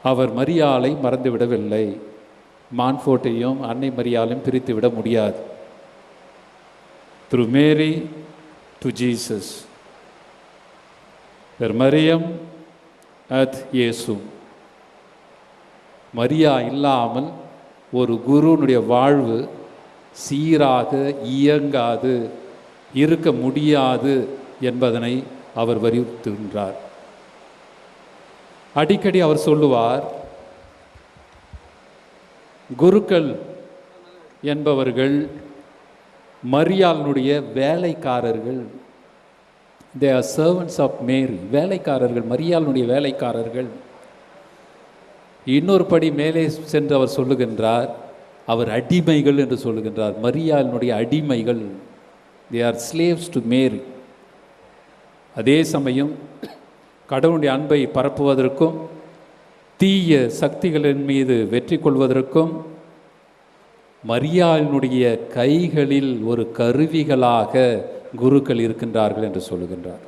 அவர் மரியாளை மறந்துவிடவில்லை. மான்ஃபோர்ட்டையும் அன்னை மரியாளையும் பிரித்து விட முடியாது. through Mary to Jesus, per Mariam at இயேசு. மரியா இல்லாமல் ஒரு குருனுடைய வாழ்வு சீராக இயங்காது இருக்க முடியாது என்பதனை அவர் வலியுறுத்துகின்றார். அடிக்கடி அவர் சொல்லுவார், குருக்கள் என்பவர்கள் மரியாளுடைய வேலைக்காரர்கள். they are servants of Mary. வேலைக்காரர்கள், மரியாளுடைய வேலைக்காரர்கள். இன்னொரு படி மேலே சென்று அவர் சொல்லுகின்றார், அவர் அடிமைகள் என்று சொல்லுகின்றார். மரியாளுடைய அடிமைகள், they are slaves to Mary. அதே சமயம் கடவுளுடைய அன்பை பரப்புவதற்கும் தீய சக்திகளின் மீது வெற்றி கொள்வதற்கும் மரியாளினுடைய கைகளில் ஒரு கருவிகளாக குருக்கள் இருக்கின்றார்கள் என்று சொல்லுகின்றார்.